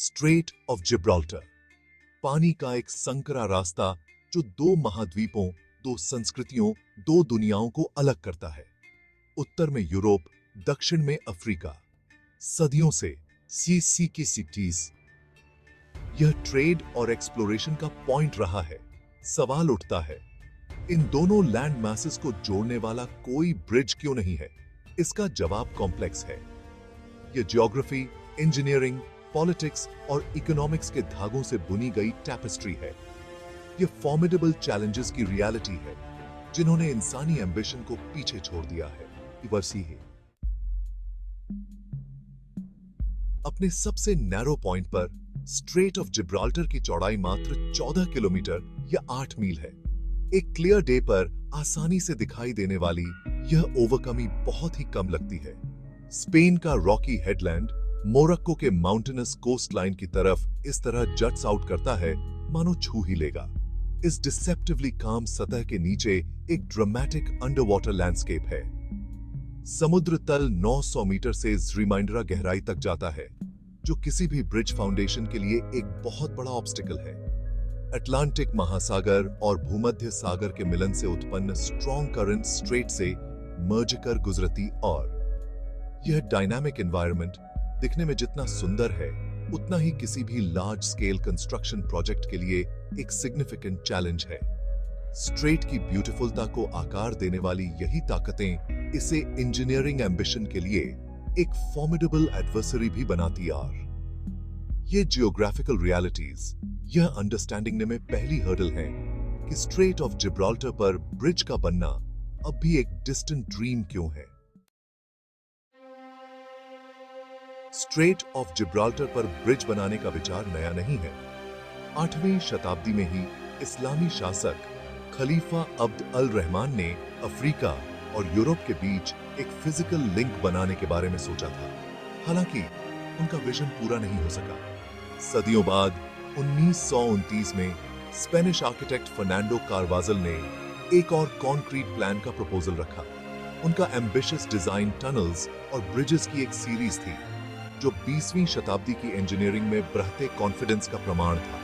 Straight of Gibraltar, पानी का एक संकरा रास्ता जो दो महाद्वीपों, दो संस्कृतियों, दो दुनियाओं को अलग करता है। उत्तर में यूरोप, दक्षिण में अफ्रीका। सदियों से सी की सिटीज यह ट्रेड और एक्सप्लोरेशन का पॉइंट रहा है। सवाल उठता है, इन दोनों लैंड मैसेस को जोड़ने वाला कोई ब्रिज क्यों नहीं है? इसका जवाब कॉम्प्लेक्स है। यह ज्योग्राफी, इंजीनियरिंग, पॉलिटिक्स और इकोनॉमिक्स के धागों से बुनी गई टैपेस्ट्री है। यह फॉर्मिडेबल चैलेंजेस की रियलिटी है जिन्होंने इंसानी एम्बिशन को पीछे छोड़ दिया है। वर्सी है अपने सबसे नैरो पॉइंट पर स्ट्रेट ऑफ जिब्राल्टर की चौड़ाई मात्र 14 किलोमीटर या 8 मील है। एक क्लियर डे पर आसानी से दिखाई देने वाली यह ओवरकमी बहुत ही कम लगती है। स्पेन का रॉकी हेडलैंड मोरक्को के माउंटेनस कोस्ट लाइन की तरफ इस तरह जट्स आउट करता है मानो छू ही लेगा। इस डिसेप्टिवली काम सतह के नीचे एक ड्रामेटिक अंडर वाटर लैंडस्केप है। समुद्र तल 900 मीटर से रिमाइंडरा गहराई तक जाता है, जो किसी भी ब्रिज फाउंडेशन के लिए एक बहुत बड़ा ऑब्स्टिकल है। अटलांटिक महासागर और भूमध्य सागर के मिलन से उत्पन्न स्ट्रॉन्ग करंट स्ट्रेट से मर्ज कर गुजरती, और यह डायनामिक एनवायरनमेंट दिखने में जितना सुंदर है उतना ही किसी भी लार्ज स्केल कंस्ट्रक्शन प्रोजेक्ट के लिए एक सिग्निफिकेंट चैलेंज है। स्ट्रेट की ब्यूटीफुलता को आकार देने वाली यही ताकतें इसे इंजीनियरिंग एम्बिशन के लिए एक फॉर्मिडेबल एडवर्सरी भी बनाती यार। ये जियोग्राफिकल रियलिटीज यह अंडरस्टैंडिंग में पहली हर्डल है कि स्ट्रेट ऑफ जिब्राल्टर पर ब्रिज का बनना अब भी एक डिस्टेंट ड्रीम क्यों है। स्ट्रेट ऑफ जिब्राल्टर पर ब्रिज बनाने का विचार नया नहीं है। 8वीं शताब्दी में ही इस्लामी शासक खलीफा अब्द अल रहमान ने अफ्रीका और यूरोप के बीच एक फिजिकल लिंक बनाने के बारे में सोचा था। हालांकि उनका विजन पूरा नहीं हो सका। सदियों बाद 1929 में स्पेनिश आर्किटेक्ट फर्नांडो कारवाजल ने एक और कॉन्क्रीट प्लान का प्रपोजल रखा। उनका एम्बिशियस डिजाइन टनल्स और ब्रिजेस की एक सीरीज थी जो 20वीं शताब्दी की इंजीनियरिंग में बढ़ते कॉन्फिडेंस का प्रमाण था।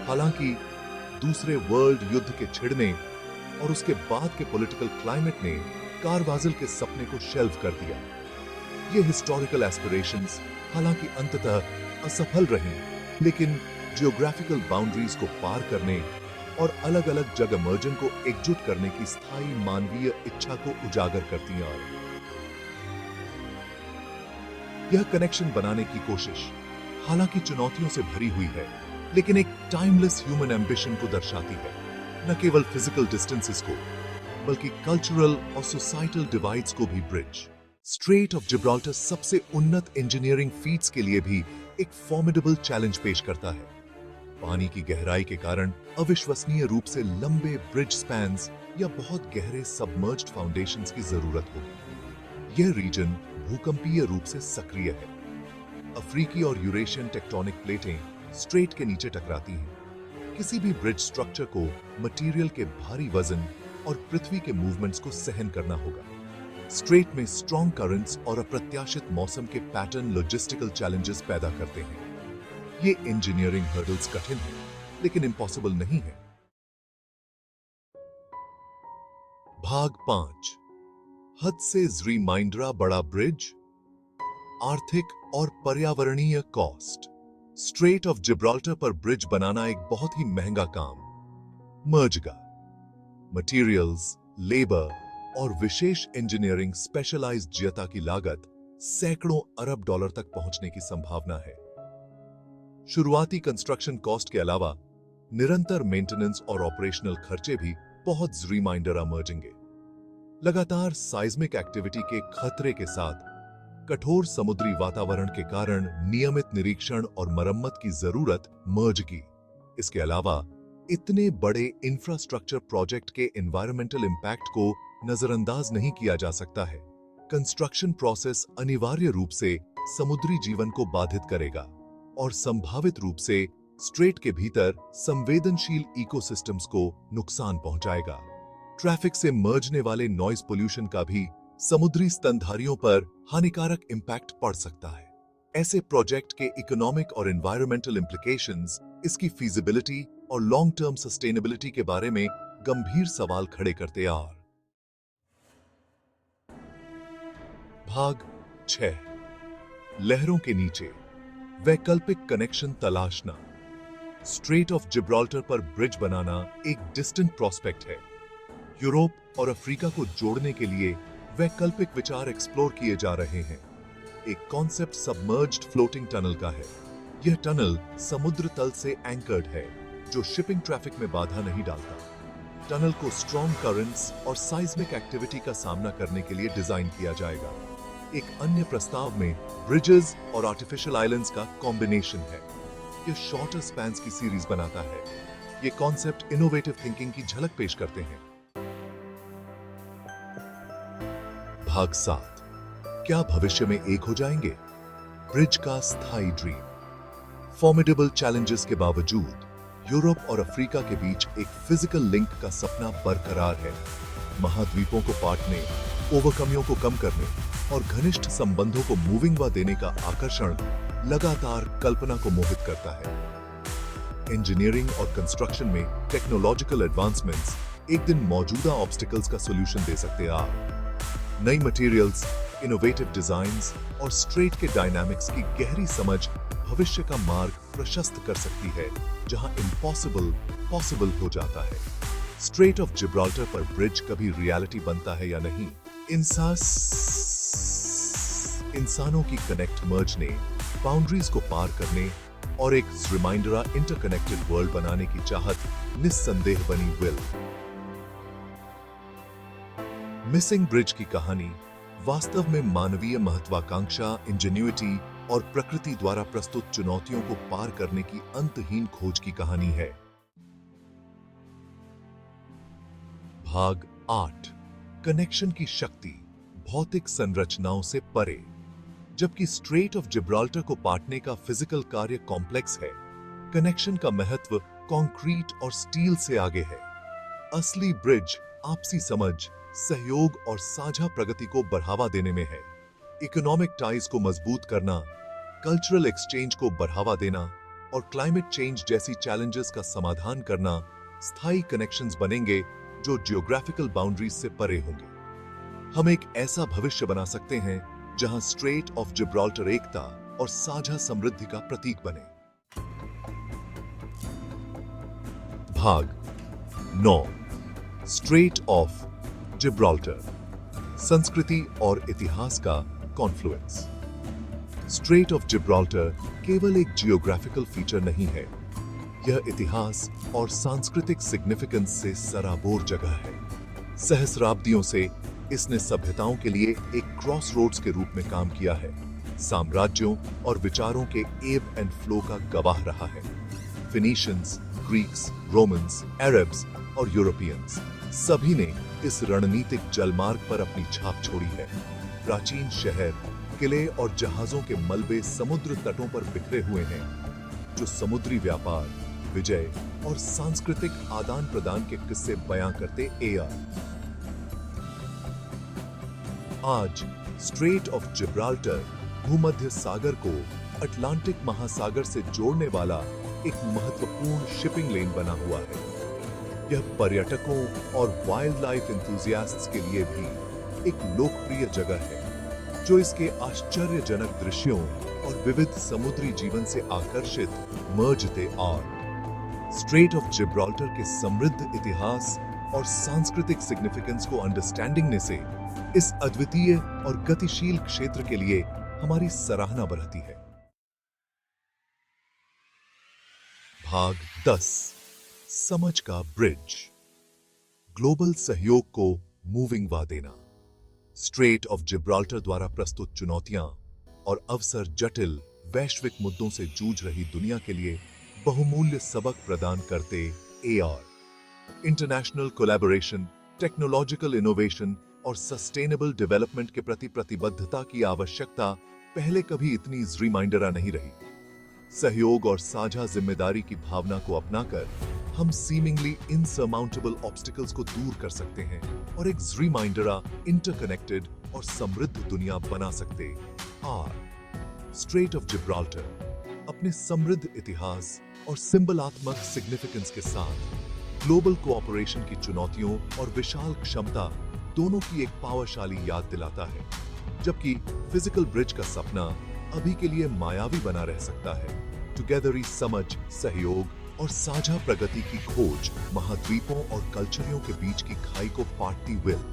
हालांकि दूसरे वर्ल्ड युद्ध के छिड़ने और उसके बाद के पॉलिटिकल क्लाइमेट ने कारवाजल के सपने को शेल्व कर दिया। ये हिस्टोरिकल एस्पिरेशंस हालांकि अंततः असफल रही, लेकिन जियोग्राफिकल बाउंड्रीज को पार करने और अलग अलग जगह मर्जन को एकजुट करने की स्थायी मानवीय इच्छा को उजागर करती हैं। यह कनेक्शन बनाने की कोशिश हालांकि चुनौतियों से भरी हुई है, लेकिन एक टाइमलेस ह्यूमन एम्बिशन को दर्शाती है। न केवल फिजिकल डिस्टेंसेस को, बल्कि कल्चरल और सोसाइटल डिवाइड्स को भी ब्रिज। स्ट्रेट ऑफ जिब्राल्टर सबसे उन्नत इंजीनियरिंग फीट्स के लिए भी एक फॉर्मिडेबल चैलेंज पेश करता है। पानी की गहराई के कारण अविश्वसनीय रूप से लंबे ब्रिज स्पैन्स या बहुत गहरे सबमर्ज्ड फाउंडेशंस की जरूरत होगी। यह रीजन भूकंपीय रूप से सक्रिय है। अफ्रीकी और यूरेशियन टेक्टोनिक प्लेटें स्ट्रेट के नीचे टकराती हैं। किसी भी ब्रिज स्ट्रक्चर को मटेरियल के भारी वजन और पृथ्वी के मूवमेंट्स को सहन करना होगा। स्ट्रेट में स्ट्रॉन्ग करंट्स और अप्रत्याशित मौसम के पैटर्न लॉजिस्टिकल चैलेंजेस पैदा करते हैं। ये इंजीनियरिंग हर्डल्स कठिन हैं, लेकिन इम्पॉसिबल नहीं है। भाग 5, हद से रिमाइंडरा बड़ा ब्रिज, आर्थिक और पर्यावरणीय कॉस्ट। स्ट्रेट ऑफ जिब्राल्टर पर ब्रिज बनाना एक बहुत ही महंगा काम। मर्जगा, मटेरियल्स, लेबर और विशेष इंजीनियरिंग स्पेशलाइज्ड ज्यता की लागत सैकड़ों अरब डॉलर तक पहुंचने की संभावना है। शुरुआती कंस्ट्रक्शन कॉस्ट के अलावा निरंतर मेंटेनेंस और ऑपरेशनल खर्चे भी बहुत रिमाइंडर इमर्जिंगे। लगातार साइज्मिक एक्टिविटी के खतरे के साथ कठोर समुद्री वातावरण के कारण नियमित निरीक्षण और मरम्मत की जरूरत मर्ज की। इसके अलावा इतने बड़े इंफ्रास्ट्रक्चर प्रोजेक्ट के एनवायरमेंटल इंपैक्ट को नजरअंदाज नहीं किया जा सकता है। कंस्ट्रक्शन प्रोसेस अनिवार्य रूप से समुद्री जीवन को बाधित करेगा और संभावित रूप से स्ट्रेट के भीतर संवेदनशील इकोसिस्टम्स को नुकसान पहुंचाएगा। ट्रैफिक से मर्जने वाले नॉइज पोल्यूशन का भी समुद्री स्तनधारियों पर हानिकारक इंपैक्ट पड़ सकता है। ऐसे प्रोजेक्ट के इकोनॉमिक और एनवायरमेंटल इम्प्लीकेशंस, इसकी फीजिबिलिटी और लॉन्ग टर्म सस्टेनेबिलिटी के बारे में गंभीर सवाल खड़े करते आ। भाग 6 लहरों के नीचे वैकल्पिक कनेक्शन तलाशना। स्ट्रेट ऑफ जिब्राल्टर पर ब्रिज बनाना एक डिस्टेंट प्रोस्पेक्ट है। यूरोप और अफ्रीका को जोड़ने के लिए वैकल्पिक विचार एक्सप्लोर किए जा रहे हैं। एक कॉन्सेप्ट सबमर्ज्ड फ्लोटिंग टनल का है। यह टनल समुद्र तल से एंकर्ड है, जो शिपिंग ट्रैफिक में बाधा नहीं डालता। टनल को स्ट्रॉन्ग करंट्स और साइस्मिक एक्टिविटी का सामना करने के लिए डिजाइन किया जाएगा। एक अन्य प्रस्ताव में ब्रिजेस और आर्टिफिशियल आइलैंड्स का कॉम्बिनेशन है। यह शॉर्टर स्पैन्स की सीरीज बनाता है। ये कॉन्सेप्ट इनोवेटिव थिंकिंग की झलक पेश करते हैं। भाग 7 क्या भविष्य में एक हो जाएंगे? ब्रिज का स्थायी ड्रीम। फॉर्मिडेबल चैलेंजेस के बावजूद यूरोप और अफ्रीका के बीच एक फिजिकल लिंक का सपना बरकरार है। महाद्वीपों को बांटने, ओवरकमियों को कम करने और घनिष्ठ संबंधों को मूविंग व देने का आकर्षण लगातार कल्पना को मोहित करता है। इंजीनियरिंग और कंस्ट्रक्शन में टेक्नोलॉजिकल एडवांसमेंट्स एक दिन मौजूदा ऑब्स्टिकल्स का सॉल्यूशन दे सकते हैं। नई मटेरियल्स, इनोवेटिव डिजाइन्स और स्ट्रेट के डायनामिक्स की गहरी समझ भविष्य का मार्ग प्रशस्त कर सकती है, जहां इम्पॉसिबल पॉसिबल हो जाता है। स्ट्रेट ऑफ जिब्राल्टर पर ब्रिज कभी रियलिटी बनता है या नहीं? इंसानों की कनेक्ट मर्ज ने बाउंड्रीज को पार करने और एक रिमाइंडरा इंटरकनेक्टेड वर्ल्ड बनाने की चाहत निस्संदेह बनी विल। मिसिंग ब्रिज की कहानी वास्तव में मानवीय महत्वाकांक्षा, इंजेन्युइटी और प्रकृति द्वारा प्रस्तुत चुनौतियों को पार करने की अंतहीन खोज की कहानी है। भाग 8 कनेक्शन की शक्ति भौतिक संरचनाओं से परे। जबकि स्ट्रेट ऑफ जिब्राल्टर को पाटने का फिजिकल कार्य कॉम्प्लेक्स है, कनेक्शन का महत्व कंक्रीट और स्टील से आगे है। असली ब्रिज आपसी समझ, सहयोग और साझा प्रगति को बढ़ावा देने में है। इकोनॉमिक टाइज को मजबूत करना, कल्चरल एक्सचेंज को बढ़ावा देना और क्लाइमेट चेंज जैसी चैलेंजेस का समाधान करना स्थायी कनेक्शंस बनेंगे जो जियोग्राफिकल बाउंड्रीज से परे होंगे। हम एक ऐसा भविष्य बना सकते हैं जहां स्ट्रेट ऑफ जिब्राल्टर एकता और साझा समृद्धि का प्रतीक बने। भाग 9 स्ट्रेट ऑफ जिब्राल्टर संस्कृति और इतिहास का कॉन्फ्लुएंस। स्ट्रेट ऑफ जिब्राल्टर केवल एक जियोग्राफिकल फीचर नहीं है, यह इतिहास और सांस्कृतिक सिग्निफिकेंस से सराबोर जगह है। सहस्राब्दियों से इसने सभ्यताओं के लिए एक क्रॉसरोड्स के रूप में काम किया है, साम्राज्यों और विचारों के एब एंड फ्लो का गवाह रहा है। फिनीशियंस, ग्रीक्स, रोमन्स, अरब्स और यूरोपियंस सभी ने इस रणनीतिक जलमार्ग पर अपनी छाप छोड़ी है। प्राचीन शहर, किले और जहाजों के मलबे समुद्र तटों पर बिखरे हुए हैं, जो समुद्री व्यापार, विजय और सांस्कृतिक आदान प्रदान के किस्से बयां करते आर। आज स्ट्रेट ऑफ जिब्राल्टर भूमध्य सागर को अटलांटिक महासागर से जोड़ने वाला एक महत्वपूर्ण शिपिंग लेन बना हुआ है। यह पर्यटकों और वाइल्ड लाइफ एंथुसियास्ट्स के लिए भी एक लोकप्रिय जगह है, जो इसके आश्चर्यजनक दृश्यों और विविध समुद्री जीवन से आकर्षित मर्जते आर। स्ट्रेट ऑफ जिब्राल्टर के समृद्ध इतिहास और सांस्कृतिक सिग्निफिकेंस को अंडरस्टैंडिंग ने से इस अद्वितीय और गतिशील क्षेत्र के लिए हमारी सराहना बढ़ती है। भाग 10 समझ का ब्रिज। ग्लोबल सहयोग को मूविंग वा देना। स्ट्रेट ऑफ जिब्राल्टर द्वारा प्रस्तुत चुनौतियां और अवसर जटिल वैश्विक मुद्दों से जूझ रही दुनिया के लिए बहुमूल्य सबक प्रदान करते आर। इंटरनेशनल कोलैबोरेशन, टेक्नोलॉजिकल इनोवेशन और सस्टेनेबल डेवलपमेंट के प्रति प्रतिबद्धता की आवश्यकता पहले कभी इतनी रिमाइंडर नहीं रही। सहयोग और साझा जिम्मेदारी की भावना को अपनाकर हम सीमिंगली इनसरमाउंटेबल ऑब्स्टिकल्स को दूर कर सकते हैं और एक रिमाइंडर इंटरकनेक्टेड और समृद्ध दुनिया बना सकते आर। स्ट्रेट ऑफ जिब्राल्टर अपने समृद्ध इतिहास और सिंबलात्मक सिग्निफिकेंस के साथ ग्लोबल कोऑपरेशन की चुनौतियों और विशाल क्षमता दोनों की एक पावरशाली याद दिलाता है, जबकि फिजिकल ब्रिज का सपना अभी के लिए मायावी बना रह सकता है। टुगेदर ही समझ, सहयोग और साझा प्रगति की खोज महाद्वीपों और कल्चरों के बीच की खाई को पाटती विल।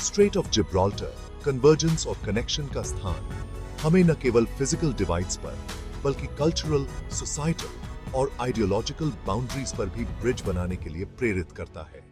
स्ट्रेट ऑफ जिब्राल्टर कन्वर्जेंस और कनेक्शन का स्थान हमें न केवल फिजिकल डिवाइड्स पर बल्कि कल्चरल, सोसाइटल और आइडियोलॉजिकल बाउंड्रीज पर भी ब्रिज बनाने के लिए प्रेरित करता है।